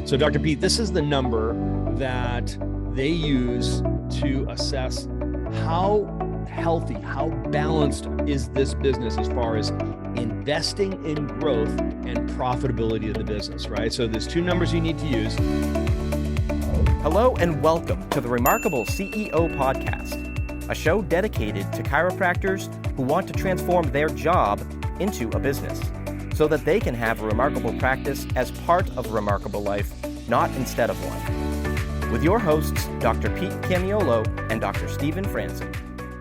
So Dr. Pete, this is the number that they use to assess how healthy, how balanced is this business as far as investing in growth and profitability of the business, right? So there's two numbers you need to use. Hello and welcome to the Remarkable CEO podcast, a show dedicated to chiropractors who want to transform their job into a business so that they can have a remarkable practice as part of a remarkable life, not instead of one. With your hosts, Dr. Pete Camiolo and Dr. Stephen Franson.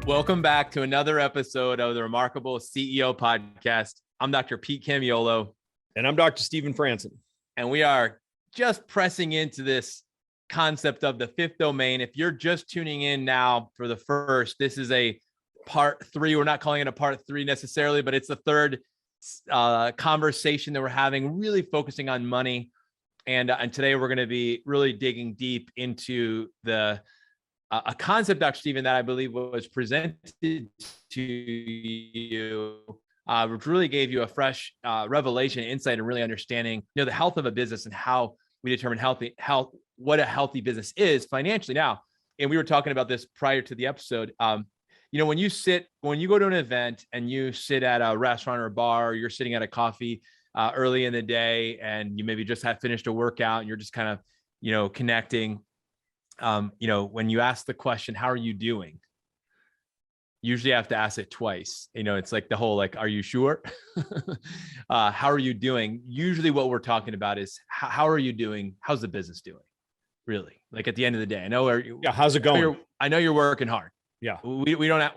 Welcome back to another episode of the Remarkable CEO podcast. I'm Dr. Pete Camiolo. And I'm Dr. Stephen Franson. And we are just pressing into this concept of the fifth domain. If you're just tuning in now for the first, this is a part 3. We're not calling it a part 3 necessarily, but it's the third conversation that we're having, really focusing on money. And today we're going to be really digging deep into a concept, Dr. Stephen, that I believe was presented to you, which really gave you a fresh revelation, insight, and really understanding, the health of a business and how we determine health, what a healthy business is financially. Now, and we were talking about this prior to the episode. When you go to an event and you sit at a restaurant or a bar, or you're sitting at a coffee early in the day, and you maybe just have finished a workout and you're just kind of, connecting. When you ask the question, how are you doing? Usually I have to ask it twice. It's like the whole, are you sure? How are you doing? Usually what we're talking about is how are you doing? How's the business doing? Really? Like at the end of the day, how's it going? I know you're working hard. Yeah. We're not,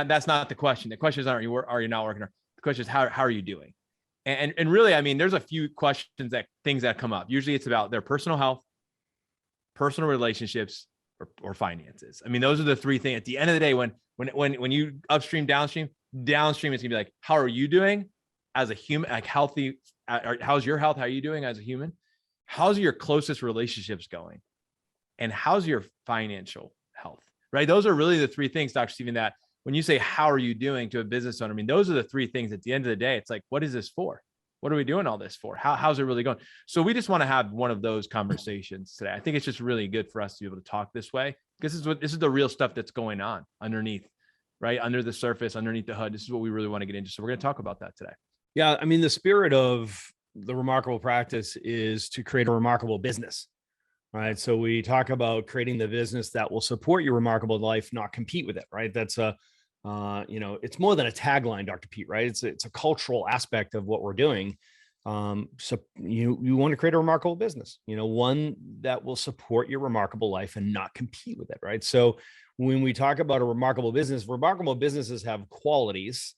that's not the question. The question is, are you not working hard? The question is, how are you doing? And really, there's a few things that come up. Usually it's about their personal health, personal relationships, or finances. Those are the three things. At the end of the day, when you upstream, downstream is gonna be like, how are you doing as a human? Like healthy, how's your health? How are you doing as a human? How's your closest relationships going? And how's your financial health, right? Those are really the three things, Dr. Stephen, that when you say, how are you doing to a business owner? Those are the three things at the end of the day. It's like, what is this for? What are we doing all this for? How's it really going? So we just want to have one of those conversations today. I think it's just really good for us to be able to talk this way, because this is the real stuff that's going on underneath, right? Under the surface, underneath the hood. This is what we really want to get into. So we're going to talk about that today. Yeah. The spirit of the remarkable practice is to create a remarkable business, right? So we talk about creating the business that will support your remarkable life, not compete with it, right? That's it's more than a tagline, Dr. Pete, right? It's a cultural aspect of what we're doing. So you want to create a remarkable business, one that will support your remarkable life and not compete with it, right? So when we talk about a remarkable businesses have qualities.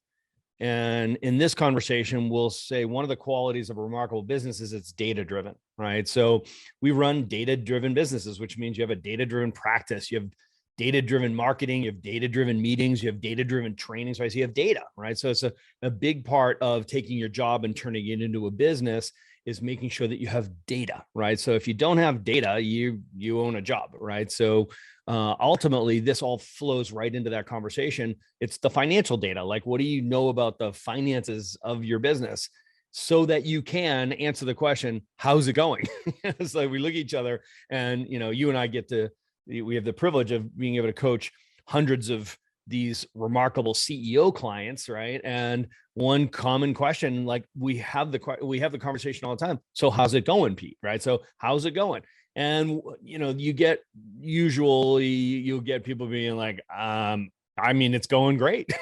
And in this conversation, we'll say one of the qualities of a remarkable business is it's data-driven, right? So we run data-driven businesses, which means you have a data-driven practice, you have data-driven marketing, you have data-driven meetings, you have data-driven trainings, right? So you have data, right? So it's a big part of taking your job and turning it into a business is making sure that you have data, right? So if you don't have data, you own a job, right? So ultimately, this all flows right into that conversation. It's the financial data. Like, what do you know about the finances of your business so that you can answer the question, how's it going? It's like we look at each other and, you and I we have the privilege of being able to coach hundreds of these remarkable CEO clients, right? And one common question, like we have the conversation all the time. So how's it going, Pete? Right? So how's it going? And, you'll get people being like, it's going great.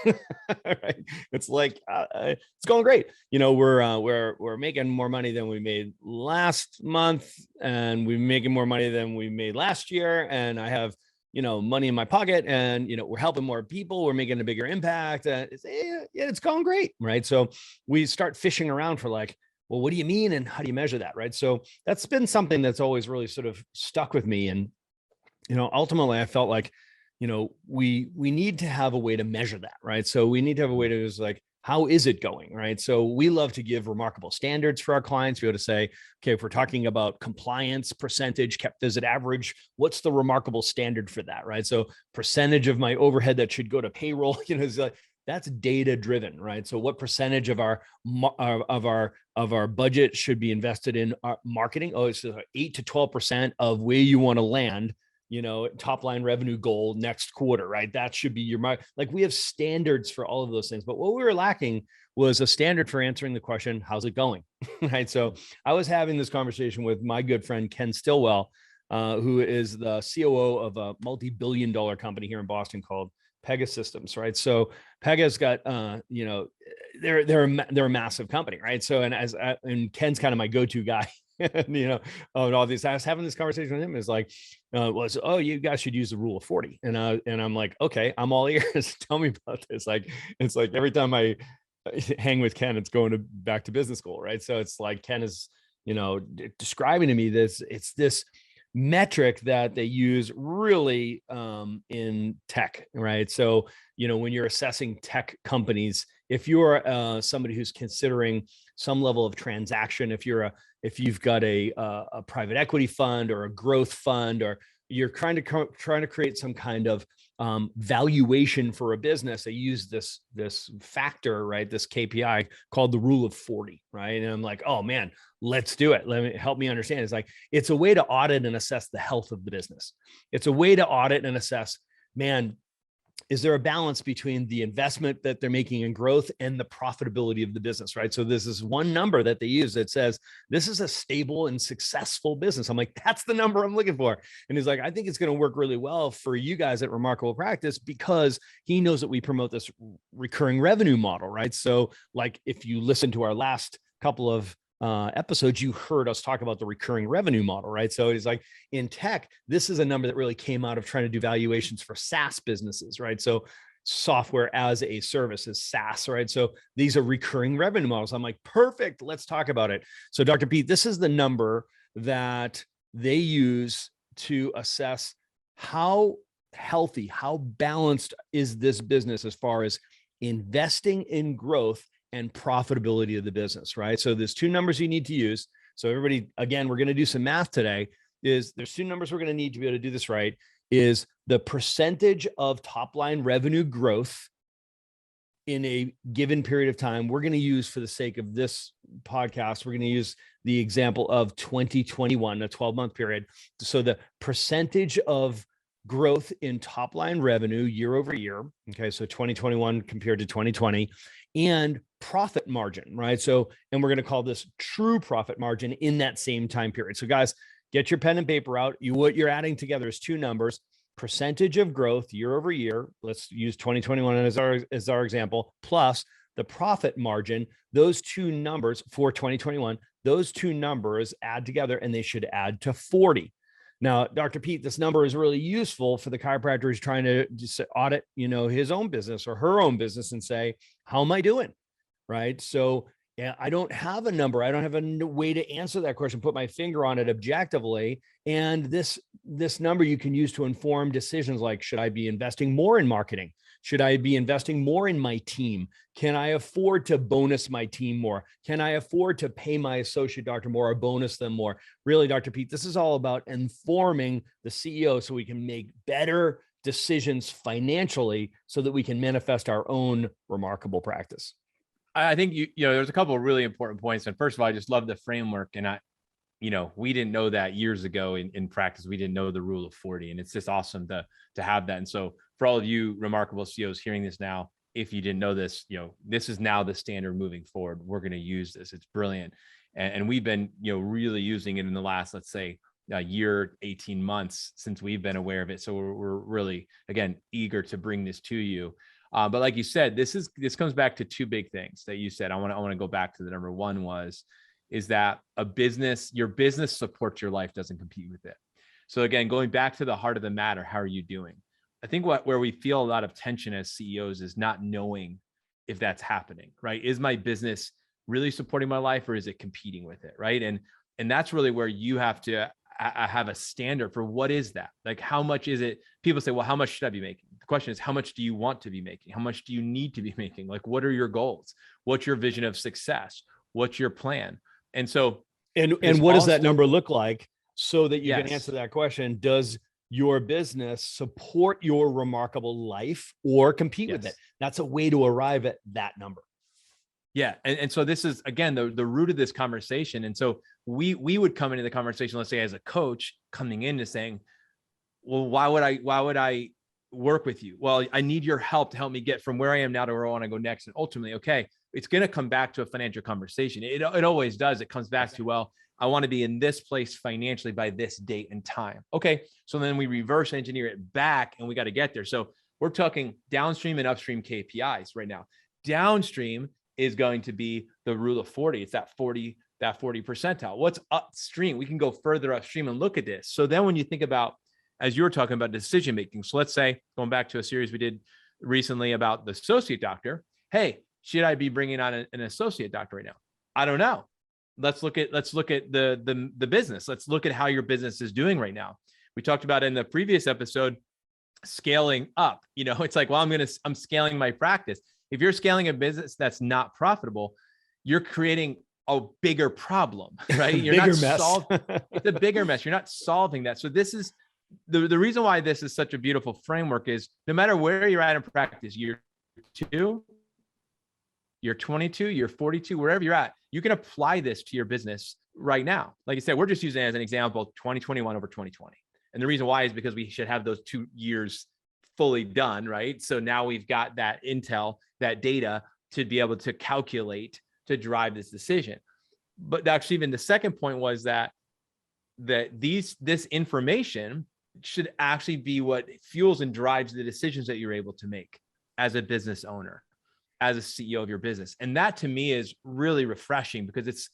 Right? It's like, it's going great. We're making more money than we made last month, and we're making more money than we made last year. And I have, money in my pocket, and, we're helping more people. We're making a bigger impact. It's going great. Right. So we start fishing around for like, well, what do you mean? And how do you measure that? Right. So that's been something that's always really sort of stuck with me. And, ultimately I felt like, we need to have a way to measure that. Right. So we need to have a way to just like, how is it going? Right. So we love to give remarkable standards for our clients. We go to say, okay, if we're talking about compliance percentage kept as an average, what's the remarkable standard for that? Right. So percentage of my overhead that should go to payroll, is like, that's data driven, right? So what percentage of our budget should be invested in our marketing? Oh, it's 8 to 12% of where you want to land, top line revenue goal next quarter, right? That should be your mark. Like, we have standards for all of those things, but what we were lacking was a standard for answering the question, how's it going? Right. So I was having this conversation with my good friend, Ken Stillwell, who is the COO of a multi-billion-dollar company here in Boston called Pega Systems, right? So Pega's got, they're a massive company, right? So, and Ken's kind of my go-to guy, and all these. I was having this conversation with him. It's like, you guys should use the rule of 40, and I'm like, okay, I'm all ears. Tell me about this. Like, it's like every time I hang with Ken, it's going back to business school, right? So it's like Ken is, describing to me it's this metric that they use really in tech, right? So, when you're assessing tech companies, if you're somebody who's considering some level of transaction, if you've got a private equity fund or a growth fund, or you're trying to create some kind of valuation for a business, they use this factor, right? This KPI called the rule of 40, right? And I'm like, oh man, let's do it. Help me understand. It's like, it's a way to audit and assess the health of the business. It's a way to audit and assess, man, is there a balance between the investment that they're making in growth and the profitability of the business, right? So this is one number that they use that says, this is a stable and successful business. I'm like, that's the number I'm looking for. And he's like, I think it's going to work really well for you guys at Remarkable Practice, because he knows that we promote this recurring revenue model, right? So like, if you listen to our last couple of episodes, you heard us talk about the recurring revenue model, right? So it's like, in tech, this is a number that really came out of trying to do valuations for SaaS businesses, right? So software as a service is SaaS, right? So these are recurring revenue models. I'm like, perfect, let's talk about it. So Dr. Pete, this is the number that they use to assess how healthy, how balanced is this business as far as investing in growth and profitability of the business, right? So there's two numbers you need to use. So everybody, again, we're going to do some math today. There's two numbers we're going to need to be able to do this right. Is the percentage of top line revenue growth in a given period of time. We're going to use, for the sake of this podcast, we're going to use the example of 2021, a 12-month period. So the percentage of growth in top line revenue year over year. Okay. So 2021 compared to 2020, and profit margin, right? So, and we're going to call this true profit margin in that same time period. So guys, get your pen and paper out. What you're adding together is two numbers: percentage of growth year over year. Let's use 2021 as our example, plus the profit margin. Those two numbers for 2021, those two numbers add together, and they should add to 40. Now, Dr. Pete, this number is really useful for the chiropractor who's trying to just audit, his own business or her own business and say, how am I doing? Right. So yeah, I don't have a number. I don't have a way to answer that question, put my finger on it objectively. And this number you can use to inform decisions like, should I be investing more in marketing? Should I be investing more in my team? Can I afford to bonus my team more? Can I afford to pay my associate doctor more or bonus them more? Really, Dr. Pete, this is all about informing the CEO so we can make better decisions financially so that we can manifest our own remarkable practice. I think there's a couple of really important points. And first of all, I just love the framework. And we didn't know that years ago in practice. We didn't know the rule of 40, and it's just awesome to have that. And so for all of you remarkable CEOs hearing this now, if you didn't know this, this is now the standard moving forward. We're going to use this. It's brilliant. And we've been, really using it in the last, let's say, a year, 18 months since we've been aware of it. So we're really, again, eager to bring this to you. But like you said, this comes back to two big things that you said. I want to go back to the number one is that your business supports your life, doesn't compete with it. So again, going back to the heart of the matter, how are you doing? I think where we feel a lot of tension as CEOs is not knowing if that's happening, right? Is my business really supporting my life, or is it competing with it, right? And that's really where you have to have a standard for what is that? Like, how much is it? People say, well, how much should I be making? The question is, how much do you want to be making? How much do you need to be making? Like, what are your goals? What's your vision of success? What's your plan? And so, and what does that number look like so that you can answer that question? Does your business support your remarkable life or compete with it? That's a way to arrive at that number. Yeah. And so this is, again, the root of this conversation. And so we would come into the conversation, let's say as a coach coming into saying, well, why would I work with you? Well, I need your help to help me get from where I am now to where I want to go next. And ultimately, okay, it's going to come back to a financial conversation. It always does. It comes back to, well, I want to be in this place financially by this date and time. Okay. So then we reverse engineer it back and we got to get there. So we're talking downstream and upstream KPIs right now. Downstream is going to be the rule of 40. It's that 40 percentile. What's upstream? We can go further upstream and look at this. So then when you think about, as you were talking about decision-making, so let's say going back to a series we did recently about the associate doctor. Hey, should I be bringing on an associate doctor right now? I don't know. Let's look at the business. Let's look at how your business is doing right now. We talked about in the previous episode, scaling up. It's like, well, I'm scaling my practice. If you're scaling a business that's not profitable, you're creating a bigger problem, right? You're not solving. It's a bigger mess. You're not solving that. So this is the reason why this is such a beautiful framework is no matter where you're at in practice, year 2, you're 22, you're 42, wherever you're at, you can apply this to your business right now. Like I said, we're just using it as an example, 2021 over 2020. And the reason why is because we should have those 2 years fully done, right? So now we've got that intel, that data to be able to calculate, to drive this decision. But actually, even the second point was that this information should actually be what fuels and drives the decisions that you're able to make as a business owner, as a CEO of your business. And that to me is really refreshing because it's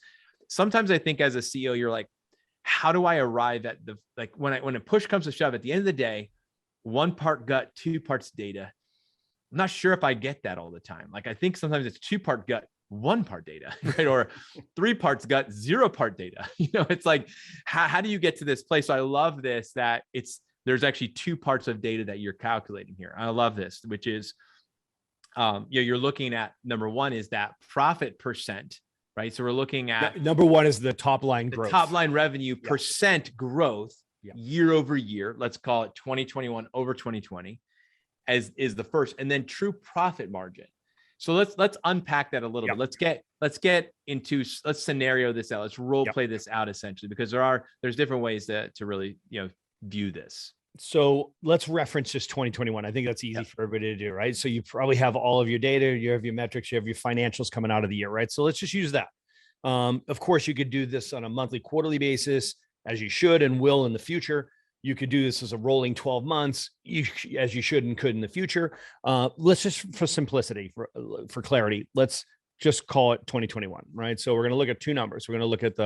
sometimes I think as a CEO, you're like, how do I arrive at when a push comes to shove at the end of the day, 1 part gut, 2 parts data. I'm not sure if I get that all the time. Like, I think sometimes it's 2-part gut, 1 part data, right? Or 3 parts gut, 0 part data. It's like, how do you get to this place? So I love this, that there's actually 2 parts of data that you're calculating here. I love this, which is, you're looking at, number 1 is that profit percent, right? So we're looking at number 1 is the top line growth, top line revenue percent growth year over year. Let's call it 2021 over 2020 is the first, and then true profit margin. So let's unpack that a little bit. Let's get into, let's scenario this out. Let's role play this out essentially, because there's different ways to really, view this. So let's reference just 2021. I think that's easy for everybody to do, right? So you probably have all of your data, you have your metrics, you have your financials coming out of the year, right? So let's just use that. Of course, you could do this on a monthly, quarterly basis, as you should and will in the future. You could do this as a rolling 12 months, as you should and could in the future. Let's just, for simplicity, for clarity, let's just call it 2021, right? So we're going to look at 2 numbers. We're going to look at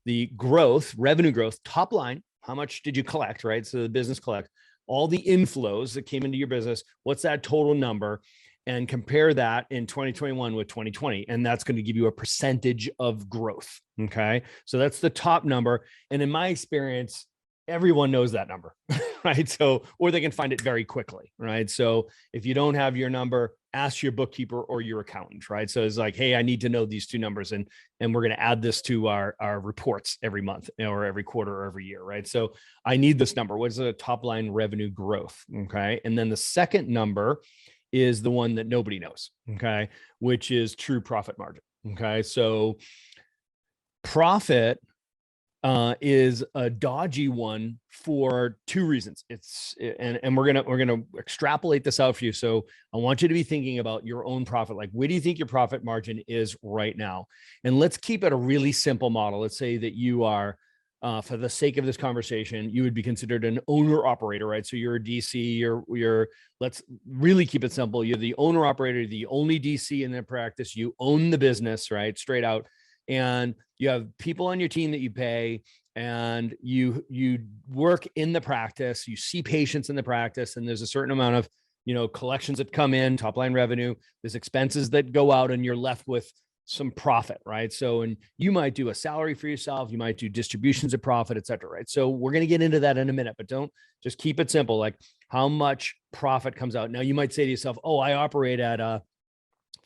the growth, revenue growth, top line. How much did you collect, right? So the business collect all the inflows that came into your business. What's that total number? And compare that in 2021 with 2020. And that's going to give you a percentage of growth. Okay. So that's the top number. And in my experience, everyone knows that number, right? So, or they can find it very quickly, right? So if you don't have your number, ask your bookkeeper or your accountant, right? So it's like, hey, I need to know these 2 numbers, and we're going to add this to our reports every month or every quarter or every year, right? So I need this number. What's the top line revenue growth? Okay. And then the second number is the one that nobody knows, okay, which is true profit margin. Okay. So profit is a dodgy one for 2 reasons. And we're gonna extrapolate this out for you. So I want you to be thinking about your own profit. Like, where do you think your profit margin is right now? And let's keep it a really simple model. Let's say that you are, for the sake of this conversation, you would be considered an owner operator, right? So you're a DC. You're. Let's really keep it simple. You're the owner operator, the only DC in the practice. You own the business, right? Straight out. And you have people on your team that you pay, and you work in the practice, you see patients in the practice, and there's a certain amount of, collections that come in, top line revenue, there's expenses that go out, and you're left with some profit, right? So, and you might do a salary for yourself, you might do distributions of profit, et cetera, right? So we're going to get into that in a minute, but don't just keep it simple. Like, how much profit comes out? Now you might say to yourself, oh, I operate at a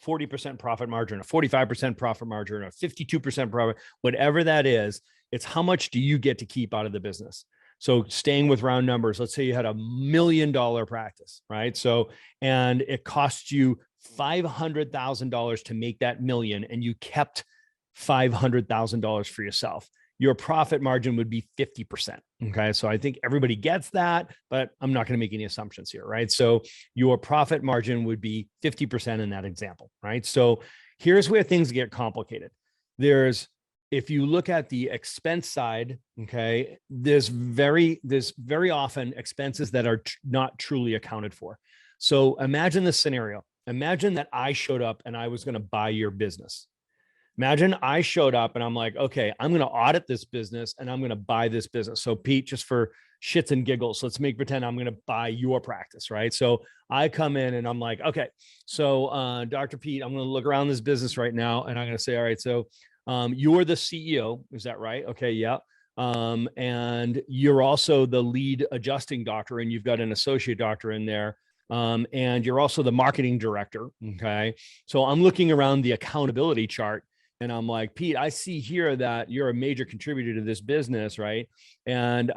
40% profit margin, a 45% profit margin, a 52% profit, whatever that is, it's how much do you get to keep out of the business? So staying with round numbers, let's say you had $1 million practice, right? So, and it costs you $500,000 to make that million, and you kept $500,000 for yourself, your profit margin would be 50%. Okay. So I think everybody gets that, but I'm not going to make any assumptions here. Right. So your profit margin would be 50% in that example. Right. So here's where things get complicated. If you look at the expense side, okay, there's very often expenses that are not truly accounted for. So imagine this scenario. Imagine that I showed up and I was going to buy your business. Imagine I showed up and I'm like, okay, I'm going to audit this business and I'm going to buy this business. So Pete, just for shits and giggles, let's pretend I'm going to buy your practice, right? So I come in and I'm like, okay, so Dr. Pete, I'm going to look around this business right now and I'm going to say, all right, so you're the CEO, is that right? Okay, yeah. And you're also the lead adjusting doctor, and you've got an associate doctor in there. And you're also the marketing director. Okay. So I'm looking around the accountability chart and I'm like, Pete, I see here that you're a major contributor to this business, right? And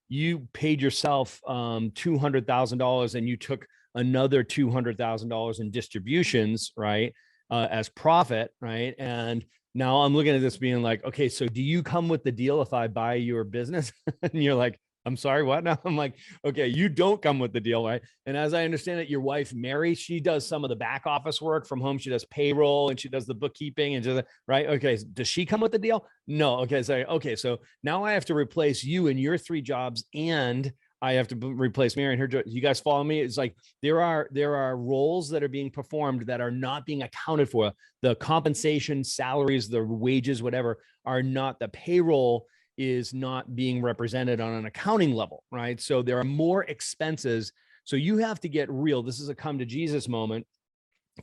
you paid yourself $200,000 and you took another $200,000 in distributions, right? As profit, right? And now I'm looking at this being like, okay, so do you come with the deal if I buy your business? And you're like, I'm sorry, what? Now I'm like, okay, you don't come with the deal, right? And as I understand it, your wife, Mary, she does some of the back office work from home. She does payroll and she does the bookkeeping and just, right? Okay. Does she come with the deal? No. Okay. So now I have to replace you in your 3 jobs, and I have to replace Mary in her job. You guys follow me? It's like, there are roles that are being performed that are not being accounted for. The compensation, salaries, the wages, whatever, are not. The payroll is not being represented on an accounting level, right? So there are more expenses. So you have to get real. This is a come to Jesus moment.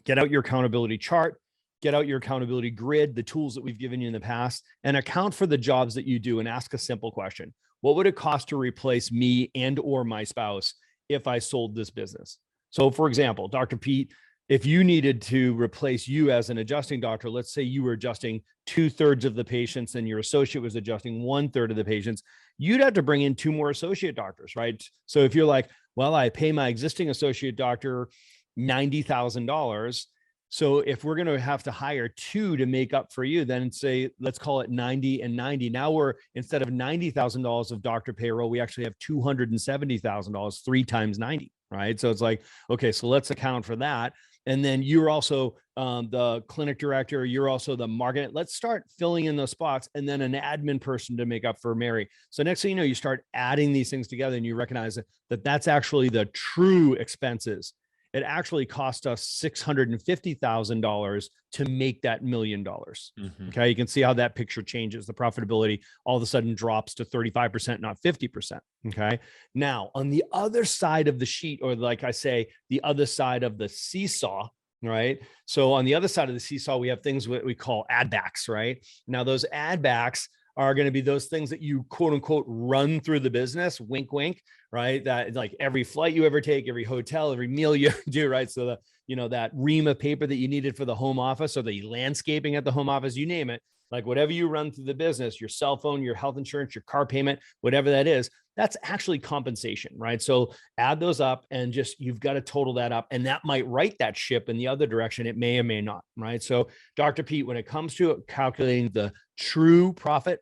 Get out your accountability chart, get out your accountability grid, the tools that we've given you in the past, and account for the jobs that you do, and ask a simple question. What would it cost to replace me and or my spouse if I sold this business? So for example, Dr. Pete, if you needed to replace you as an adjusting doctor, let's say you were adjusting 2/3 of the patients and your associate was adjusting 1/3 of the patients, you'd have to bring in 2 more associate doctors, right? So if you're like, well, I pay my existing associate doctor $90,000. So if we're going to have to hire 2 to make up for you, then say, let's call it 90 and 90. Now we're, instead of $90,000 of doctor payroll, we actually have $270,000, 3 times 90, right? So it's like, okay, so let's account for that. And then you're also the clinic director. You're also the market. Let's start filling in those spots, and then an admin person to make up for Mary. So next thing you know, you start adding these things together and you recognize that that's actually the true expenses. It actually cost us $650,000 to make that $1 million. Mm-hmm. Okay. You can see how that picture changes. The profitability all of a sudden drops to 35%, not 50%. Okay. Now on the other side of the sheet, or like I say, the other side of the seesaw, right? So on the other side of the seesaw, we have things what we call add backs, right? Now those add backs are going to be those things that you quote unquote run through the business, wink, wink, right? That like every flight you ever take, every hotel, every meal you do, right? So the, that ream of paper that you needed for the home office, or the landscaping at the home office, you name it, like whatever you run through the business, your cell phone, your health insurance, your car payment, whatever that is, that's actually compensation, right? So add those up and just, you've got to total that up, and that might right that ship in the other direction. It may or may not, right? So Dr. Pete, when it comes to calculating the true profit,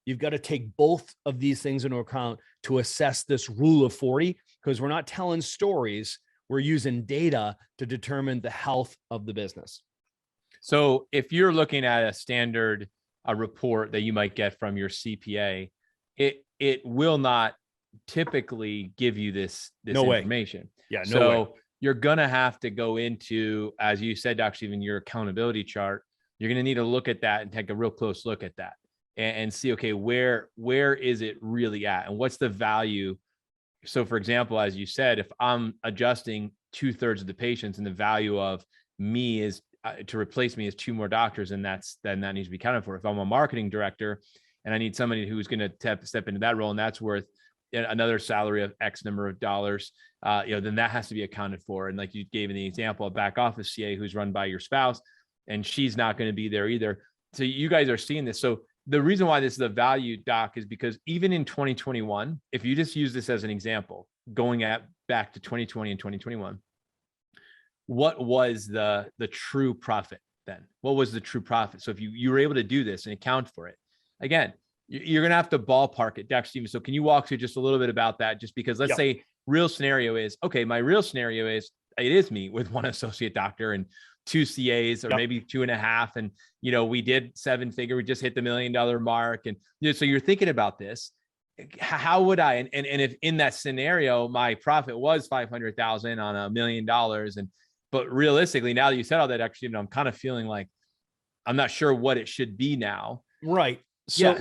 you've got to take both of these things into account to assess this rule of 40, because we're not telling stories. We're using data to determine the health of the business. So if you're looking at a standard report that you might get from your CPA, it will not typically give you this information. Way. Yeah, no so way. You're going to have to go into, as you said, Dr. Stephen, your accountability chart. You're going to need to look at that and take a real close look at that and see, okay, where is it really at? And what's the value? So for example, as you said, if I'm adjusting 2/3 of the patients and the value of me is to replace me as 2 more doctors, and then that needs to be accounted for. If I'm a marketing director and I need somebody who's going to step into that role, and that's worth another salary of X number of dollars, then that has to be accounted for. And like you gave in the example, a back office CA who's run by your spouse, and she's not going to be there either. So you guys are seeing this. So the reason why this is a value, Doc, is because even in 2021, if you just use this as an example, going back to 2020 and 2021, what was the true profit then? What was the true profit? So if you were able to do this and account for it, again, you're going to have to ballpark it, Dr. Steven. So can you walk through just a little bit about that? Just because let's say real scenario is, okay, my real scenario is, it is me with one associate doctor and 2 CAs or maybe 2.5. And, we did 7-figure, we just hit the $1 million mark. And so you're thinking about this, how would I, and if in that scenario, my profit was 500,000 on $1 million. But realistically, now that you said all that, actually, I'm kind of feeling like I'm not sure what it should be now. Right. So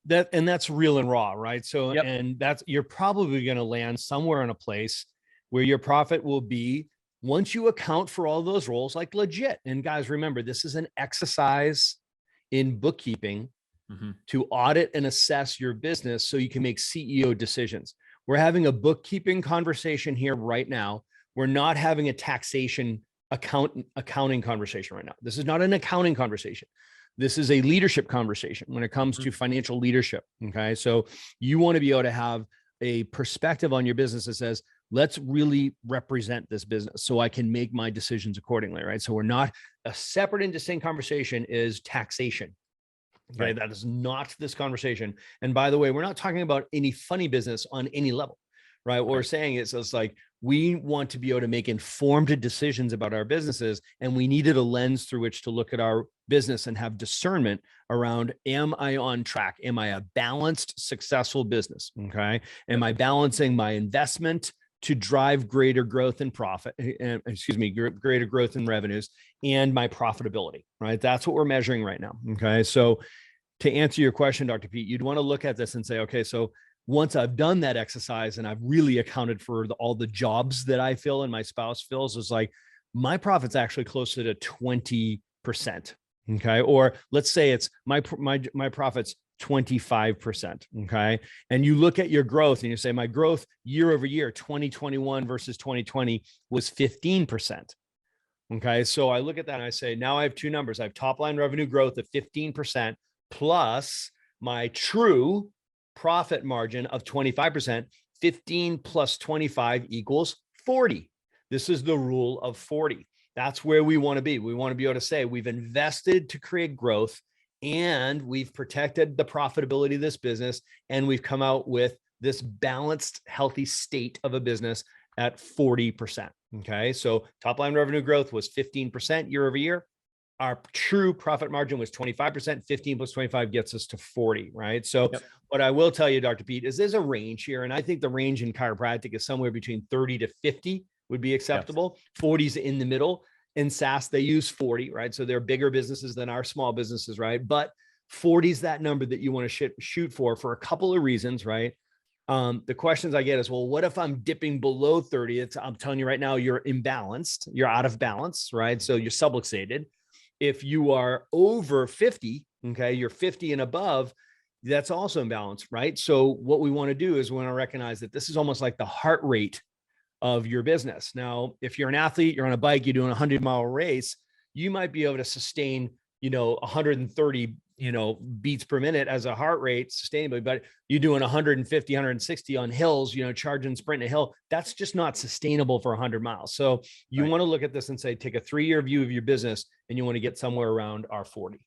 that's real and raw, right? So, and you're probably going to land somewhere in a place where your profit will be, once you account for all those roles, like legit. And guys, remember, this is an exercise in bookkeeping to audit and assess your business so you can make CEO decisions. We're having a bookkeeping conversation here right now. We're not having a taxation accounting conversation right now. This is not an accounting conversation. This is a leadership conversation when it comes to financial leadership. Okay. So you want to be able to have a perspective on your business that says, let's really represent this business so I can make my decisions accordingly. Right. So we're not, a separate and distinct conversation is taxation. Okay. Right. That is not this conversation. And by the way, we're not talking about any funny business on any level. Right. What we're saying is it's like, we want to be able to make informed decisions about our businesses. And we needed a lens through which to look at our business and have discernment around, am I on track? Am I a balanced, successful business? Okay. Am I balancing my investment to drive greater growth and profit, greater growth in revenues and my profitability, right? That's what we're measuring right now. Okay. So to answer your question, Dr. Pete, you'd want to look at this and say, okay, so once I've done that exercise and I've really accounted for all the jobs that I fill and my spouse fills, it's like my profit's actually closer to 20%. Okay. Or let's say it's my profit's 25%. Okay. And you look at your growth and you say, my growth year over year, 2021 versus 2020 was 15%. Okay. So I look at that and I say, now I have two numbers. I have top line revenue growth of 15% plus my true profit margin of 25%. 15 plus 25 equals 40. This is the rule of 40. That's where we want to be. We want to be able to say we've invested to create growth and we've protected the profitability of this business. And we've come out with this balanced, healthy state of a business at 40%. Okay. So top line revenue growth was 15% year over year. Our true profit margin was 25%, 15 plus 25 gets us to 40, right? So what I will tell you, Dr. Pete, is there's a range here. And I think the range in chiropractic is somewhere between 30 to 50 would be acceptable. 40 is in the middle. In SaaS, they use 40, right? So they're bigger businesses than our small businesses, right? But 40 is that number that you want to shoot for a couple of reasons, right? The questions I get is, well, what if I'm dipping below 30? I'm telling you right now, you're imbalanced. You're out of balance, right? So you're subluxated. If you are over 50, okay, you're 50 and above, that's also imbalanced, right? So what we want to do is we want to recognize that this is almost like the heart rate of your business. Now, if you're an athlete, you're on a bike, you're doing a 100-mile race, you might be able to sustain, 130, beats per minute as a heart rate sustainably, but you're doing 150, 160 on hills, charge and sprint a hill. That's just not sustainable for 100 miles. So you want to look at this and say, take a 3-year view of your business and you want to get somewhere around R40.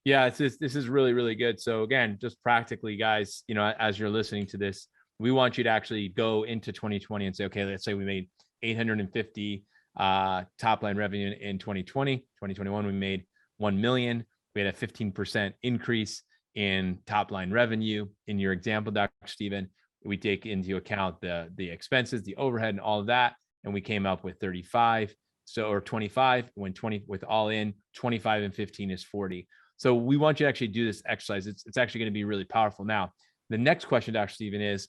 Yeah, this is really, really good. So again, just practically, guys, as you're listening to this, we want you to actually go into 2020 and say, okay, let's say we made 850 top line revenue in 2020. 2021, we made 1 million. We had a 15% increase in top line revenue. In your example, Dr. Steven, we take into account the expenses, the overhead, and all of that, and we came up with 35. Or 25. When 20 with all in, 25 and 15 is 40. So we want you to actually do this exercise. It's actually going to be really powerful. Now, the next question, Dr. Steven, is,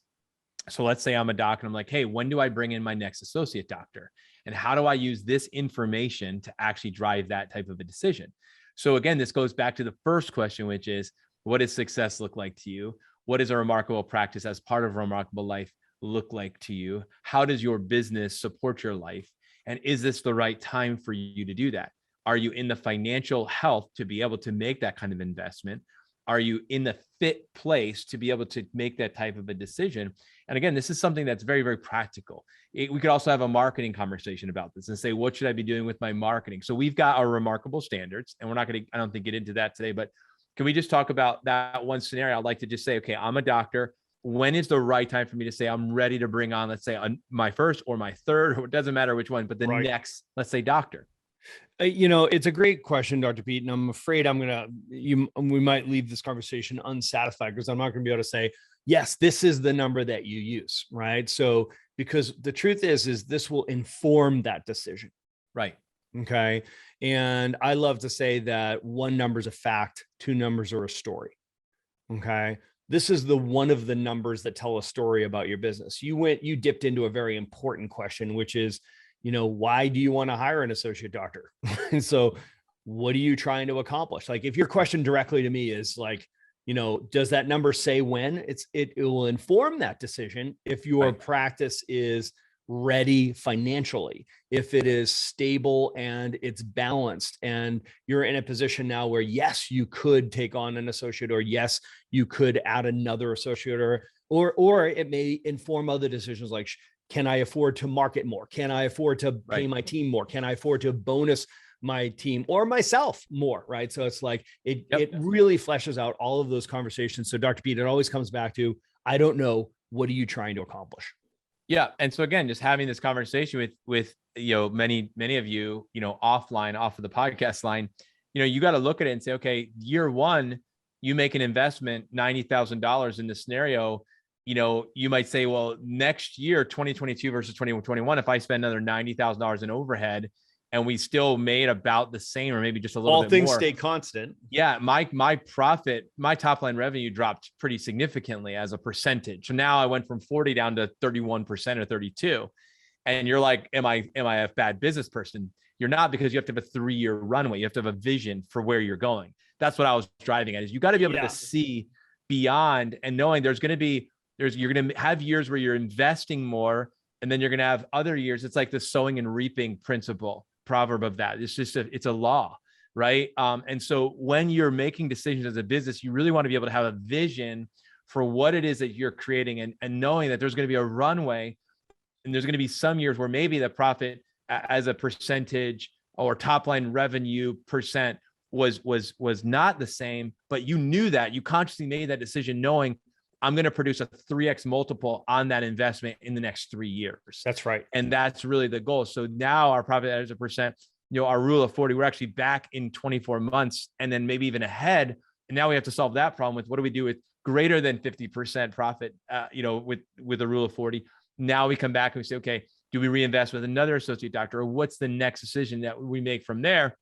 so let's say I'm a doc and I'm like, hey, when do I bring in my next associate doctor? And how do I use this information to actually drive that type of a decision? So again, this goes back to the first question, which is, what does success look like to you? What does a remarkable practice as part of a remarkable life look like to you? How does your business support your life? And is this the right time for you to do that? Are you in the financial health to be able to make that kind of investment? Are you in the fit place to be able to make that type of a decision? And again, this is something that's very, very practical. We could also have a marketing conversation about this and say, what should I be doing with my marketing? So we've got our remarkable standards, and we're not going to, I don't think, get into that today, but can we just talk about that one scenario? I'd like to just say, okay, I'm a doctor. When is the right time for me to say I'm ready to bring on, let's say, my first or my third, or it doesn't matter which one, but the next, let's say, doctor? It's a great question, Dr. Pete, and I'm afraid we might leave this conversation unsatisfied because I'm not going to be able to say, yes, this is the number that you use, right? So, because the truth is this will inform that decision. Right. Okay. And I love to say that one number is a fact, two numbers are a story. Okay. This is one of the numbers that tell a story about your business. You dipped into a very important question, which is, why do you want to hire an associate doctor? And so what are you trying to accomplish? Like, if your question directly to me is like, does that number say when? It will inform that decision if your practice is ready financially, if it is stable and it's balanced, and you're in a position now where, yes, you could take on an associate, or yes, you could add another associate, or it may inform other decisions like, can I afford to market more? Can I afford to pay my team more? Can I afford to bonus my team or myself more? Right. So it's like, it really fleshes out all of those conversations. So Dr. Pete, it always comes back to, I don't know, what are you trying to accomplish? Yeah. And so again, just having this conversation with many of you, offline, off of the podcast line, you got to look at it and say, okay, year one, you make an investment, $90,000 in this scenario. You might say, well, next year, 2022 versus 2021, if I spend another $90,000 in overhead and we still made about the same, or maybe just a little bit more. All things stay constant. Yeah. My profit, my top line revenue dropped pretty significantly as a percentage. So now I went from 40 down to 31% or 32. And you're like, am I a bad business person? You're not, because you have to have a 3-year runway. You have to have a vision for where you're going. That's what I was driving at, is you got to be able to see beyond, and knowing you're going to have years where you're investing more, and then you're going to have other years. It's like the sowing and reaping proverb of that. It's just it's a law, right? And so when you're making decisions as a business, you really want to be able to have a vision for what it is that you're creating, and knowing that there's going to be a runway, and there's going to be some years where maybe the profit as a percentage or top line revenue percent was not the same, but you knew that. You consciously made that decision knowing, I'm going to produce a 3x multiple on that investment in the next 3 years. That's right. And that's really the goal. So now our profit as a percent, our rule of 40, we're actually back in 24 months, and then maybe even ahead. And now we have to solve that problem with, what do we do with greater than 50% profit, with a rule of 40. Now we come back and we say, okay, do we reinvest with another associate doctor, or what's the next decision that we make from there?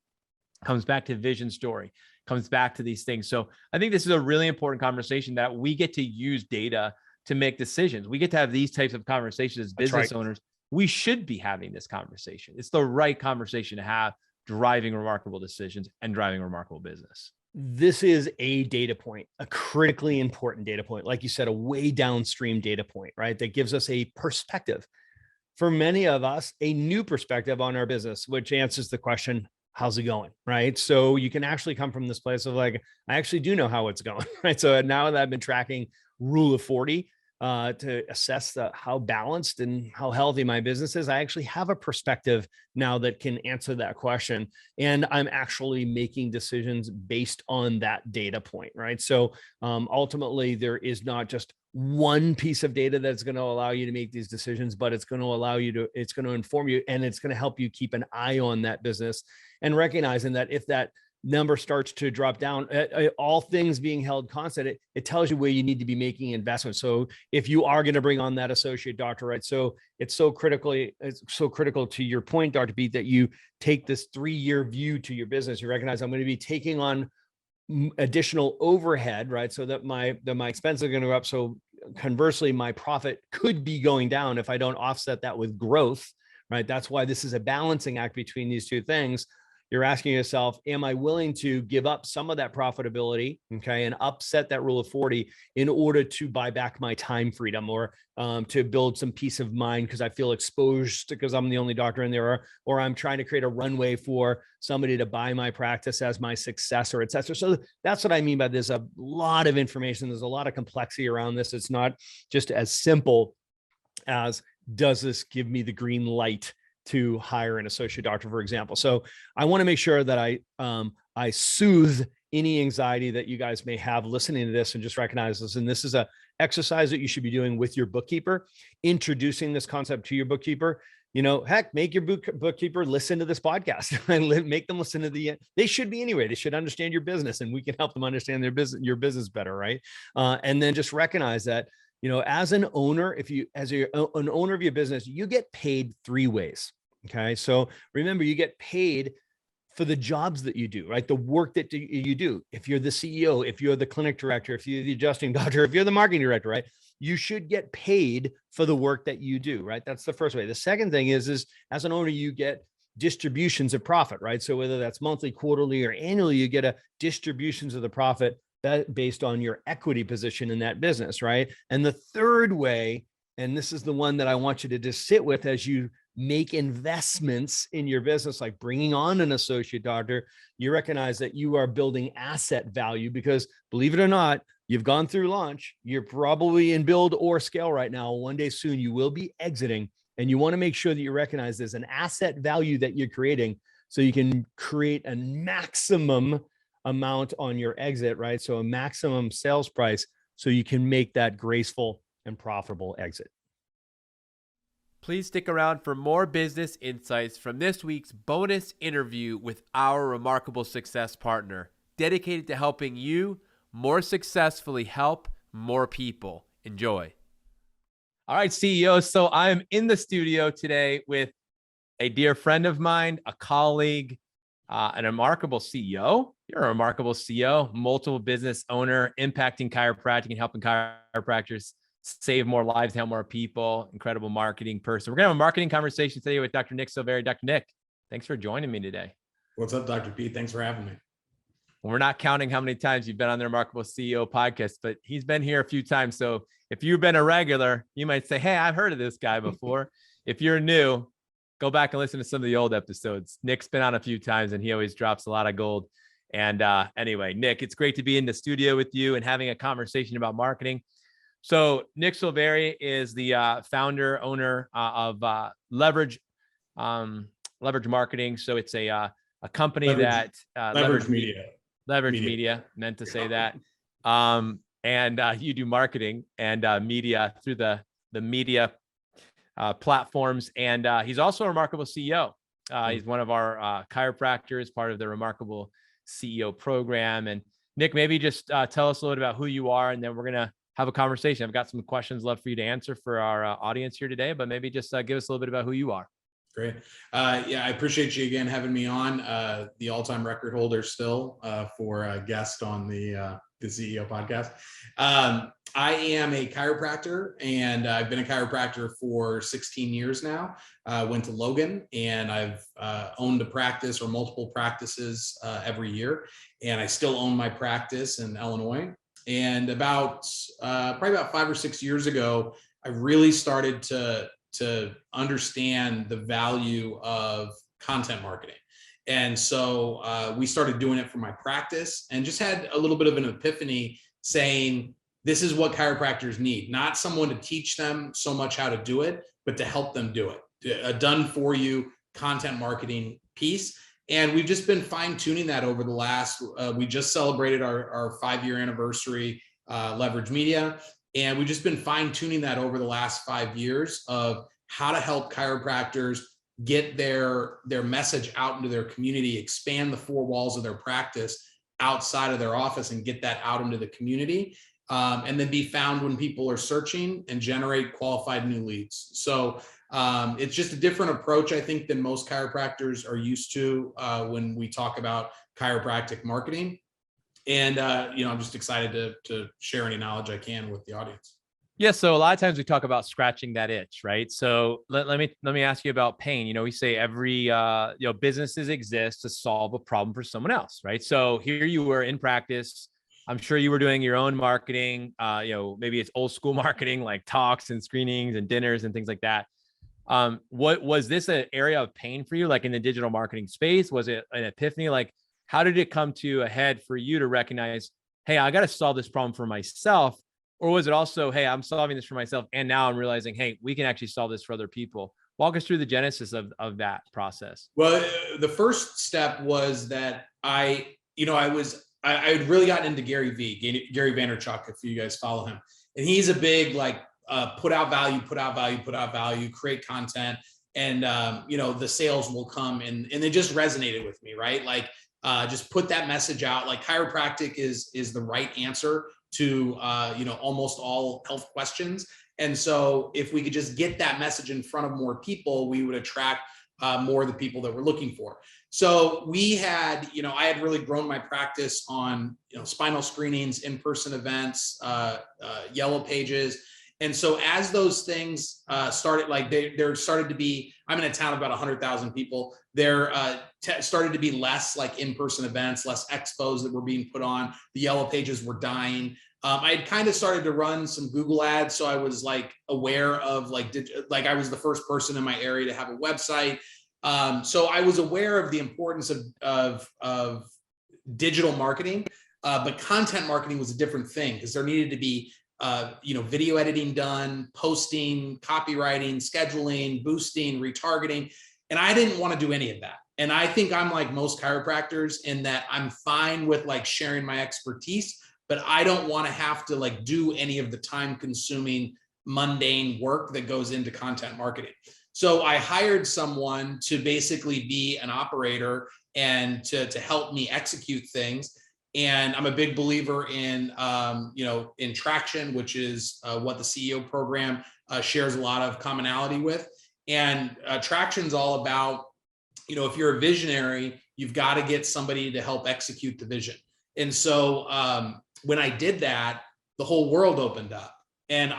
Comes back to vision story, comes back to these things. So I think this is a really important conversation, that we get to use data to make decisions. We get to have these types of conversations as business owners. We should be having this conversation. It's the right conversation to have, driving remarkable decisions and driving remarkable business. This is a data point, a critically important data point. Like you said, a way downstream data point, right? That gives us a perspective. For many of us, a new perspective on our business, which answers the question, how's it going? Right. So you can actually come from this place of like, I actually do know how it's going. Right. So now that I've been tracking rule of 40 to assess how balanced and how healthy my business is, I actually have a perspective now that can answer that question. And I'm actually making decisions based on that data point. Right. So ultimately, there is not just one piece of data that's going to allow you to make these decisions, but it's going to inform you, and it's going to help you keep an eye on that business, and recognizing that if that number starts to drop down, all things being held constant, it tells you where you need to be making investments. So if you are going to bring on that associate doctor, right? So it's so critical to your point, Dr. Pete, that you take this 3-year view to your business. You recognize, I'm going to be taking on additional overhead, right? So that my expenses are going to go up. So conversely, my profit could be going down if I don't offset that with growth, right? That's why this is a balancing act between these two things. you're asking yourself, am I willing to give up some of that profitability, okay, and upset that rule of 40 in order to buy back my time freedom, or to build some peace of mind because I feel exposed because I'm the only doctor in there, or I'm trying to create a runway for somebody to buy my practice as my successor, et cetera. So that's what I mean by there's a lot of information. There's a lot of complexity around this. It's not just as simple as, does this give me the green light to hire an associate doctor, for example? So I want to make sure that I soothe any anxiety that you guys may have listening to this, and just recognize this. And this is a exercise that you should be doing with your bookkeeper, introducing this concept to your bookkeeper. Heck, make your bookkeeper listen to this podcast and make them listen to they should be anyway. They should understand your business, and we can help them understand your business better. Right. And then just recognize that, as an owner, as an owner of your business, you get paid 3 ways. Okay. So remember, you get paid for the jobs that you do, right? The work that you do. If you're the CEO, if you're the clinic director, if you're the adjusting doctor, if you're the marketing director, right? You should get paid for the work that you do, right? That's the first way. The second thing is as an owner, you get distributions of profit, right? So whether that's monthly, quarterly, or annually, you get distributions of the profit that based on your equity position in that business, right? And the third way, and this is the one that I want you to just sit with as you make investments in your business, like bringing on an associate doctor, you recognize that you are building asset value, because believe it or not, you've gone through launch, you're probably in build or scale right now. One day soon, you will be exiting, and you want to make sure that you recognize there's an asset value that you're creating so you can create a maximum amount on your exit, right? So a maximum sales price so you can make that graceful and profitable exit. Please stick around for more business insights from this week's bonus interview with our remarkable success partner, dedicated to helping you more successfully help more people. Enjoy. All right, CEO. So I'm in the studio today with a dear friend of mine, a colleague, a remarkable CEO. You're a remarkable CEO, multiple business owner, impacting chiropractic and helping chiropractors save more lives, help more people, incredible marketing person. We're going to have a marketing conversation today with Dr. Nick Silveri. Dr. Nick, thanks for joining me today. What's up, Dr. Pete? Thanks for having me. We're not counting how many times you've been on the Remarkable CEO podcast, but he's been here a few times. So if you've been a regular, you might say, hey, I've heard of this guy before. If you're new, go back and listen to some of the old episodes. Nick's been on a few times and he always drops a lot of gold. And anyway, Nick, it's great to be in the studio with you and having a conversation about marketing. So Nick Silveri is the founder, owner of LVRG Marketing. So it's a company LVRG Media. LVRG Media, meant to say that. And you do marketing and media through the media platforms. And he's also a remarkable CEO. He's one of our chiropractors, part of the Remarkable CEO program. And Nick, maybe just tell us a little bit about who you are, and then we're going to have a conversation. I've got some questions left for you to answer for our audience here today, but maybe just give us a little bit about who you are. Great. Yeah, I appreciate you again having me on. The all-time record holder still for a guest on the CEO podcast. I am a chiropractor, and I've been a chiropractor for 16 years now. Went to Logan, and I've owned a practice or multiple practices every year, and I still own my practice in Illinois. And probably about 5 or 6 years ago, I really started to understand the value of content marketing. And so we started doing it for my practice, and just had a little bit of an epiphany saying, this is what chiropractors need, not someone to teach them so much how to do it, but to help them do it. A done for you content marketing piece. And we've just been fine tuning that over the last, we just celebrated our 5-year anniversary, LVRG Media. And we've just been fine tuning that over the last 5 years of how to help chiropractors get their message out into their community, expand the 4 walls of their practice outside of their office and get that out into the community. And then be found when people are searching and generate qualified new leads. So it's just a different approach, I think, than most chiropractors are used to when we talk about chiropractic marketing. And, I'm just excited to share any knowledge I can with the audience. Yeah. So a lot of times we talk about scratching that itch, right? So let me ask you about pain. We say every businesses exist to solve a problem for someone else, right? So here you were in practice. I'm sure you were doing your own marketing. Maybe it's old school marketing like talks and screenings and dinners and things like that. What was this an area of pain for you, like in the digital marketing space? Was it an epiphany? Like, how did it come to a head for you to recognize, hey, I got to solve this problem for myself? Or was it also, hey, I'm solving this for myself, and now I'm realizing, hey, we can actually solve this for other people? Walk us through the genesis of that process. Well, the first step was that I had really gotten into Gary Vaynerchuk, if you guys follow him. And he's a big, like, put out value, create content, and the sales will come. And it just resonated with me, right? Like, just put that message out. Like, chiropractic is the right answer to almost all health questions. And so if we could just get that message in front of more people, we would attract more of the people that we're looking for. So we had, I had really grown my practice on, spinal screenings, in-person events, yellow pages. And so as those things started, like there started to be, I'm in a town of about 100,000 people. There started to be less like in-person events, less expos that were being put on. The yellow pages were dying. I had kind of started to run some Google ads. So I was like aware of like I was the first person in my area to have a website. So I was aware of the importance of digital marketing, but content marketing was a different thing because there needed to be video editing done, posting, copywriting, scheduling, boosting, retargeting. And I didn't want to do any of that. And I think I'm like most chiropractors in that I'm fine with like sharing my expertise, but I don't want to have to like do any of the time consuming mundane work that goes into content marketing. So I hired someone to basically be an operator and to help me execute things. And I'm a big believer in, in Traction, which is what the CEO program shares a lot of commonality with. And Traction's all about, if you're a visionary, you've got to get somebody to help execute the vision. And so when I did that, the whole world opened up. And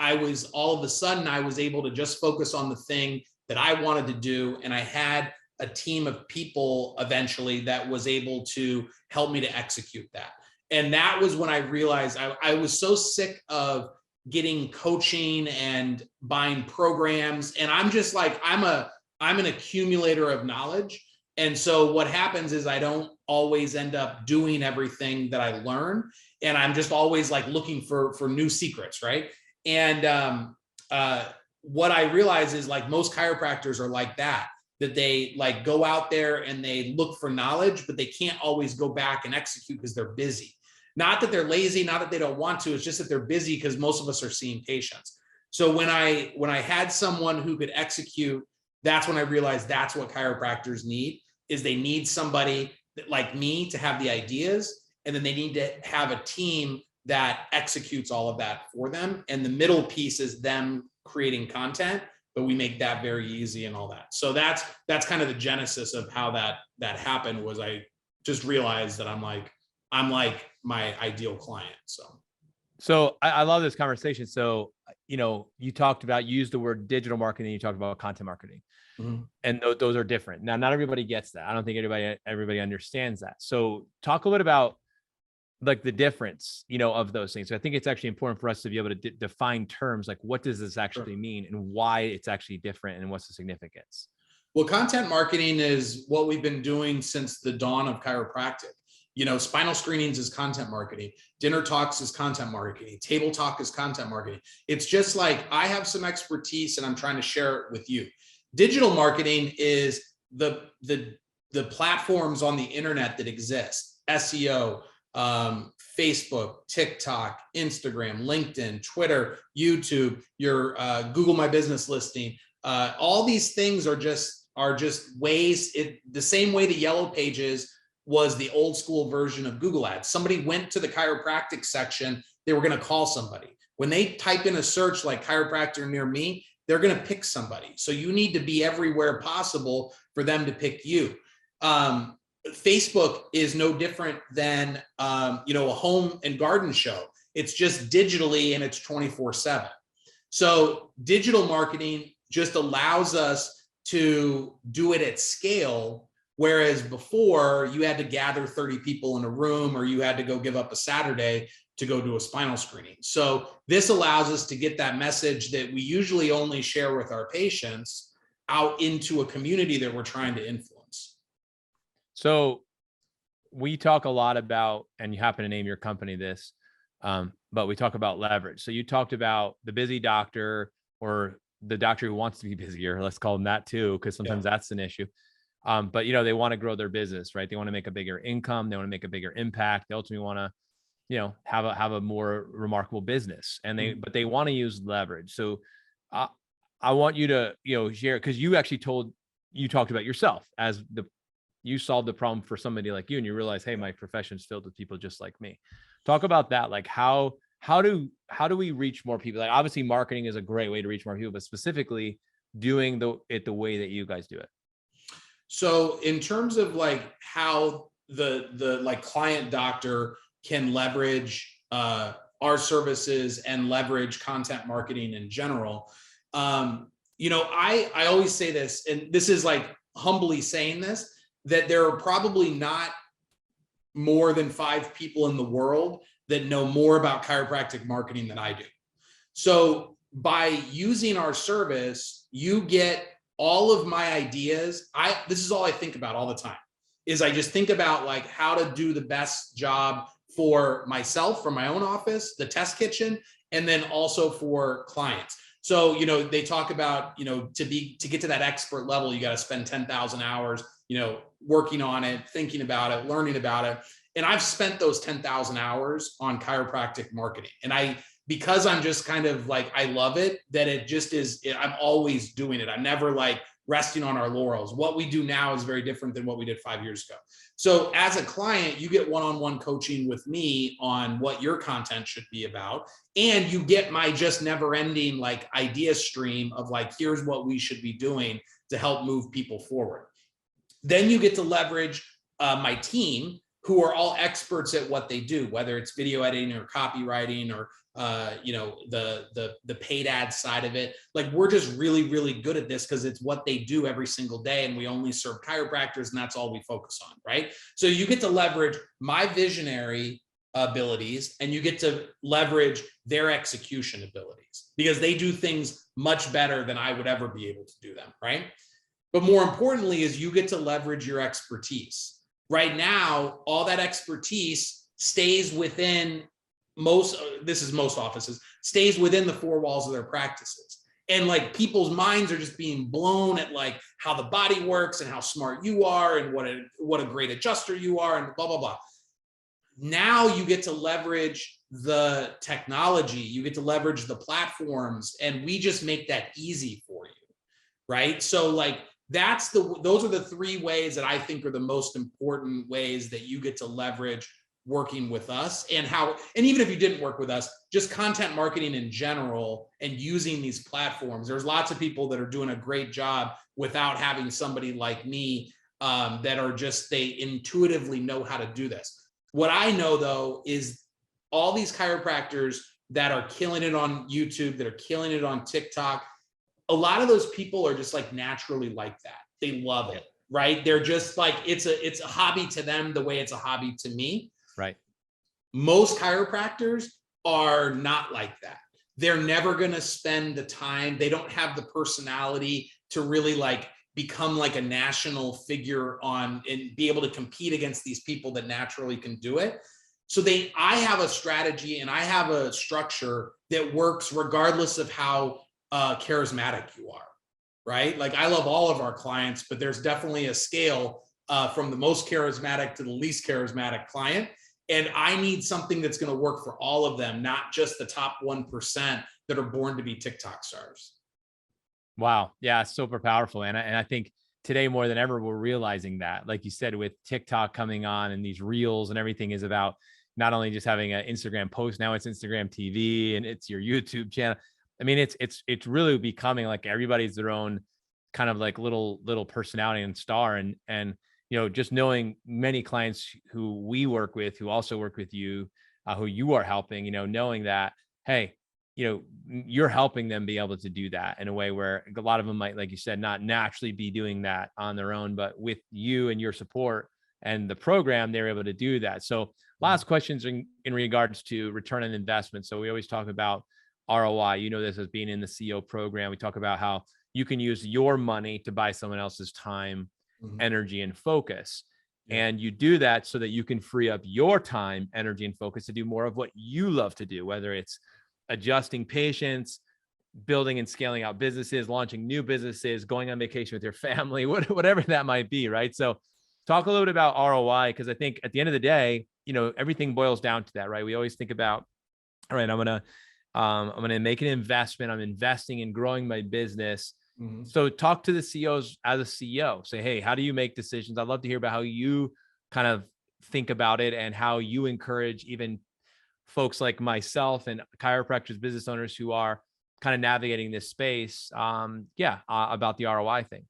all of a sudden, I was able to just focus on the thing that I wanted to do. And I had a team of people eventually that was able to help me to execute that. And that was when I realized I was so sick of getting coaching and buying programs. And I'm just like, I'm an accumulator of knowledge. And so what happens is I don't always end up doing everything that I learn. And I'm just always like looking for new secrets, right? And what I realize is like most chiropractors are like that they like go out there and they look for knowledge, but they can't always go back and execute because they're busy. Not that they're lazy, not that they don't want to, it's just that they're busy because most of us are seeing patients. So when I had someone who could execute, that's when I realized that's what chiropractors need, is they need somebody like me to have the ideas, and then they need to have a team that executes all of that for them. And the middle piece is them creating content, but we make that very easy and all that. So that's kind of the genesis of how that happened. Was I just realized that I'm like my ideal client. So I love this conversation. So, you talked about, use the word digital marketing, you talked about content marketing. Mm-hmm. And those are different. Now, not everybody gets that. I don't think everybody understands that. So talk a little bit about like the difference, of those things. So I think it's actually important for us to be able to define terms, like what does this actually mean and why it's actually different and what's the significance? Well, content marketing is what we've been doing since the dawn of chiropractic. Spinal screenings is content marketing. Dinner talks is content marketing. Table talk is content marketing. It's just like I have some expertise and I'm trying to share it with you. Digital marketing is the platforms on the internet that exist: SEO, Facebook, TikTok, Instagram, LinkedIn, Twitter, YouTube, your Google My Business listing. All these things are just ways. The same way the yellow pages was the old school version of Google Ads. Somebody went to the chiropractic section, they were going to call somebody. When they type in a search like chiropractor near me, they're going to pick somebody. So you need to be everywhere possible for them to pick you. Facebook is no different than, a home and garden show. It's just digitally and it's 24/7. So digital marketing just allows us to do it at scale. Whereas before you had to gather 30 people in a room, or you had to go give up a Saturday to go do a spinal screening. So this allows us to get that message that we usually only share with our patients out into a community that we're trying to influence. So we talk a lot about, and you happen to name your company this, but we talk about leverage. So you talked about the busy doctor, or the doctor who wants to be busier. Let's call them that too, because sometimes that's an issue. But they want to grow their business, right? They want to make a bigger income. They want to make a bigger impact. They ultimately want to, have a more remarkable business, and but they want to use leverage. So I want you to, share, because you talked about yourself as you solved the problem for somebody like you, and you realize, hey, my profession is filled with people just like me. Talk about that. Like how do we reach more people? Like, obviously marketing is a great way to reach more people, but specifically doing it the way that you guys do it. So in terms of like how the like client doctor can leverage our services and leverage content marketing in general, I always say this, and this is like humbly saying this, that there are probably not more than 5 people in the world that know more about chiropractic marketing than I do. So by using our service, you get all of my ideas. This is all I think about all the time, is I just think about like how to do the best job for myself, for my own office, the test kitchen, and then also for clients. So, they talk about, to get to that expert level, you got to spend 10,000 hours, working on it, thinking about it, learning about it. And I've spent those 10,000 hours on chiropractic marketing. And because I'm just kind of like, I love it, that it just is, I'm always doing it. I'm never like resting on our laurels. What we do now is very different than what we did 5 years ago. So as a client, you get one-on-one coaching with me on what your content should be about. And you get my just never ending like idea stream of like, here's what we should be doing to help move people forward. Then you get to leverage my team, who are all experts at what they do, whether it's video editing or copywriting or the paid ad side of it. Like, we're just really, really good at this because it's what they do every single day, and we only serve chiropractors, and that's all we focus on, right? So you get to leverage my visionary abilities, and you get to leverage their execution abilities, because they do things much better than I would ever be able to do them, right? But more importantly is you get to leverage your expertise. Right now, all that expertise stays within most offices, stays within the 4 walls of their practices. And like, people's minds are just being blown at like how the body works and how smart you are and what a great adjuster you are and blah, blah, blah. Now you get to leverage the technology, you get to leverage the platforms, and we just make that easy for you, right? So like, those are the 3 ways that I think are the most important ways that you get to leverage working with us, and even if you didn't work with us, just content marketing in general and using these platforms. There's lots of people that are doing a great job without having somebody like me that are just, they intuitively know how to do this. What I know though is all these chiropractors that are killing it on YouTube, that are killing it on TikTok, a lot of those people are just like naturally like that. They love it, right? They're just like, it's a hobby to them the way it's a hobby to me. Right. Most chiropractors are not like that. They're never going to spend the time. They don't have the personality to really like become like a national figure and be able to compete against these people that naturally can do it. So I have a strategy and I have a structure that works regardless of how charismatic you are, right? Like, I love all of our clients, but there's definitely a scale from the most charismatic to the least charismatic client. And I need something that's going to work for all of them, not just the top 1% that are born to be TikTok stars. Wow. Yeah. Super powerful. And I think today more than ever, we're realizing that, like you said, with TikTok coming on and these reels and everything is about not only just having an Instagram post, now it's Instagram TV and it's your YouTube channel. I mean, it's really becoming like everybody's their own kind of like little personality and star. And, just knowing many clients who we work with, who also work with you, who you are helping, knowing that, hey, you're helping them be able to do that in a way where a lot of them might, like you said, not naturally be doing that on their own, but with you and your support and the program, they're able to do that. So last questions in regards to return on investment. So we always talk about ROI, this as being in the CEO program. We talk about how you can use your money to buy someone else's time, energy, and focus. And you do that so that you can free up your time, energy, and focus to do more of what you love to do, whether it's adjusting patients, building and scaling out businesses, launching new businesses, going on vacation with your family, whatever that might be, right? So talk a little bit about ROI, because I think at the end of the day, everything boils down to that, right? We always think about, all right, I'm gonna make an investment. I'm investing in growing my business. So talk to the CEOs as a CEO. Say, hey, how do you make decisions? I'd love to hear about how you kind of think about it and how you encourage even folks like myself and chiropractors, business owners who are kind of navigating this space. About the ROI thing.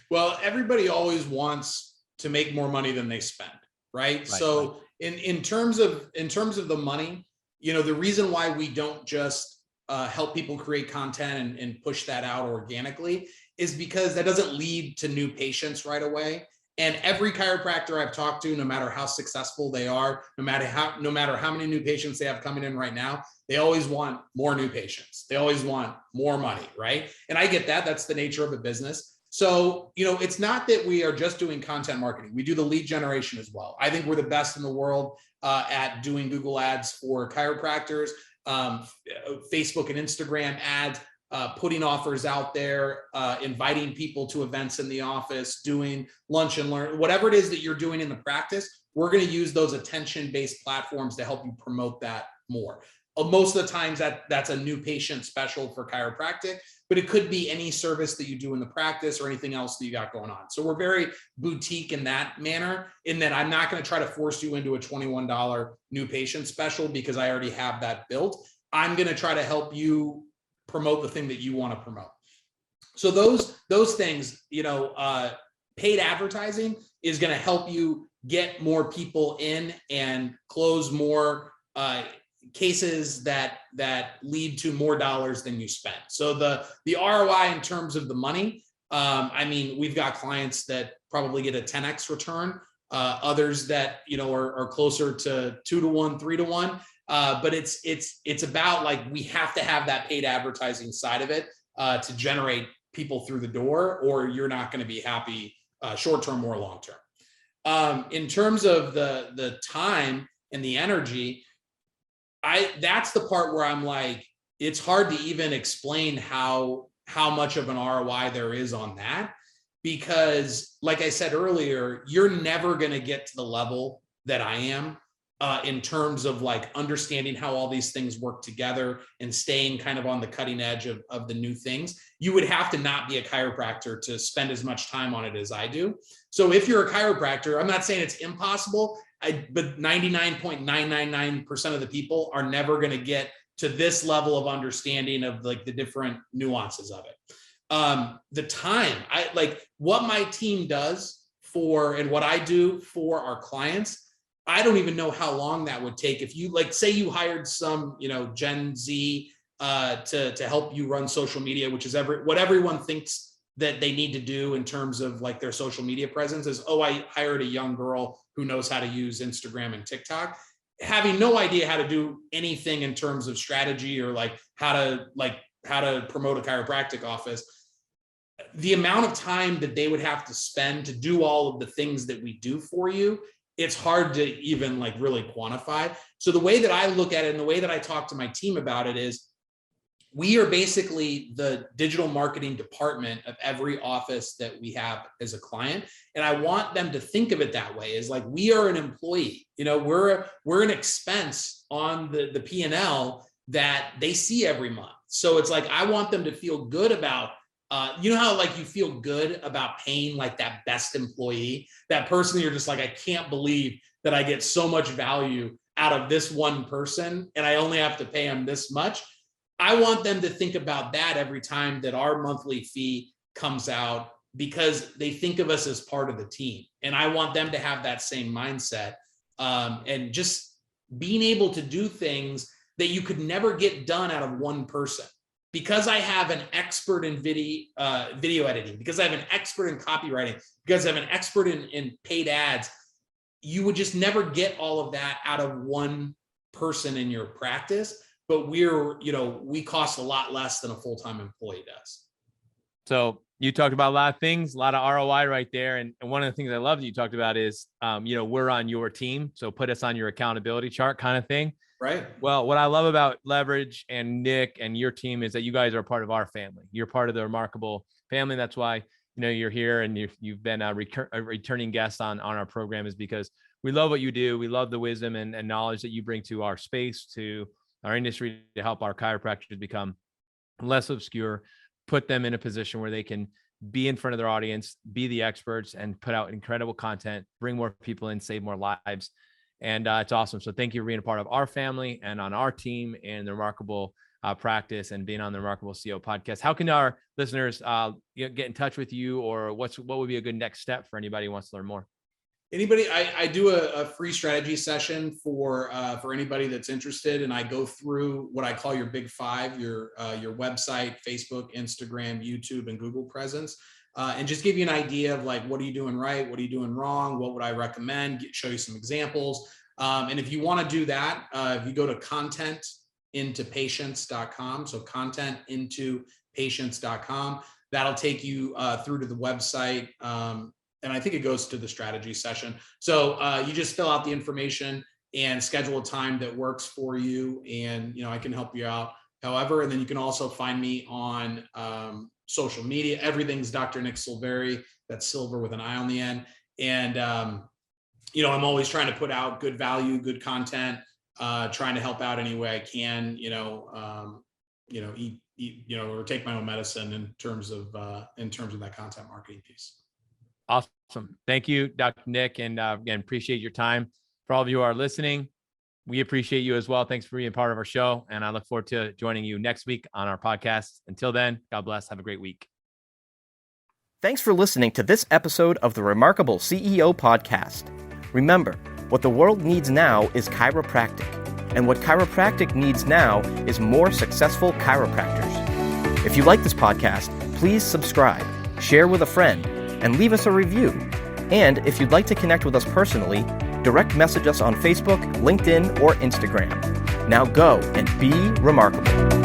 Well, everybody always wants to make more money than they spend, right? So in terms of the money, the reason why we don't just help people create content and push that out organically is because that doesn't lead to new patients right away. And every chiropractor I've talked to, no matter how successful they are, no matter how many new patients they have coming in right now, they always want more new patients. They always want more money, right? And I get that. That's the nature of a business. So, it's not that we are just doing content marketing. We do the lead generation as well. I think we're the best in the world at doing Google ads for chiropractors, Facebook and Instagram ads, putting offers out there, inviting people to events in the office, doing lunch and learn, whatever it is that you're doing in the practice. We're going to use those attention-based platforms to help you promote that more. Most of the times that's a new patient special for chiropractic, but it could be any service that you do in the practice or anything else that you got going on. So we're very boutique in that manner, in that I'm not going to try to force you into a $21 new patient special because I already have that built. I'm going to try to help you promote the thing that you want to promote. So those things, paid advertising is going to help you get more people in and close more cases that lead to more dollars than you spend. So the ROI in terms of the money, we've got clients that probably get a 10x return, others that are closer to 2 to 1, 3 to 1. But it's about we have to have that paid advertising side of it to generate people through the door, or you're not going to be happy short term or long term. In terms of the time and the energy, that's the part where I'm like, it's hard to even explain how much of an ROI there is on that, because like I said earlier, you're never going to get to the level that I am in terms of understanding how all these things work together and staying kind of on the cutting edge of the new things. You would have to not be a chiropractor to spend as much time on it as I do. So if you're a chiropractor, I'm not saying it's impossible, but 99.999% of the people are never going to get to this level of understanding of the different nuances of it. The time, what my team does and what I do for our clients, I don't even know how long that would take. If you say you hired some, Gen Z to help you run social media, which is what everyone thinks that they need to do in terms of their social media presence is, I hired a young girl who knows how to use Instagram and TikTok, having no idea how to do anything in terms of strategy or how to promote a chiropractic office. The amount of time that they would have to spend to do all of the things that we do for you, it's hard to even really quantify. So the way that I look at it and the way that I talk to my team about it is, we are basically the digital marketing department of every office that we have as a client. And I want them to think of it that way, is we are an employee, we're an expense on the P&L that they see every month. So it's I want them to feel good about, how you feel good about paying that best employee, that person you're just I can't believe that I get so much value out of this one person and I only have to pay them this much. I want them to think about that every time that our monthly fee comes out, because they think of us as part of the team. And I want them to have that same mindset, and just being able to do things that you could never get done out of one person. Because I have an expert in video editing, because I have an expert in copywriting, because I have an expert in paid ads, you would just never get all of that out of one person in your practice. But we cost a lot less than a full-time employee does. So you talked about a lot of things, a lot of ROI right there. And one of the things I love that you talked about is, we're on your team. So put us on your accountability chart kind of thing. Right. Well, what I love about Leverage and Nick and your team is that you guys are part of our family. You're part of the Remarkable family. That's why, you're here and you've been a returning guest on our program, is because we love what you do. We love the wisdom and knowledge that you bring to our space, to our industry, to help our chiropractors become less obscure, put them in a position where they can be in front of their audience, be the experts, and put out incredible content, bring more people in, save more lives. And it's awesome. So thank you for being a part of our family and on our team and the Remarkable practice and being on the Remarkable CEO podcast. How can our listeners get in touch with you, or what would be a good next step for anybody who wants to learn more? Anybody, I do a free strategy session for anybody that's interested, and I go through what I call your big five: your website, Facebook, Instagram, YouTube, and Google presence. And just give you an idea of like, what are you doing right? What are you doing wrong? What would I recommend? Show you some examples. And if you want to do that, if you go to contentintoPatients.com, so contentintoPatients.com, that'll take you through to the website. And I think it goes to the strategy session. So you just fill out the information and schedule a time that works for you. And, I can help you out however. And then you can also find me on social media. Everything's Dr. Nick Silveri. That's Silver with an I on the end. And, I'm always trying to put out good value, good content, trying to help out any way I can, eat, or take my own medicine in terms of that content marketing piece. Awesome. Thank you, Dr. Nick. And again, appreciate your time. For all of you who are listening, we appreciate you as well. Thanks for being part of our show. And I look forward to joining you next week on our podcast. Until then, God bless. Have a great week. Thanks for listening to this episode of the Remarkable CEO podcast. Remember, what the world needs now is chiropractic. And what chiropractic needs now is more successful chiropractors. If you like this podcast, please subscribe, share with a friend, and leave us a review. And if you'd like to connect with us personally, direct message us on Facebook, LinkedIn, or Instagram. Now go and be remarkable.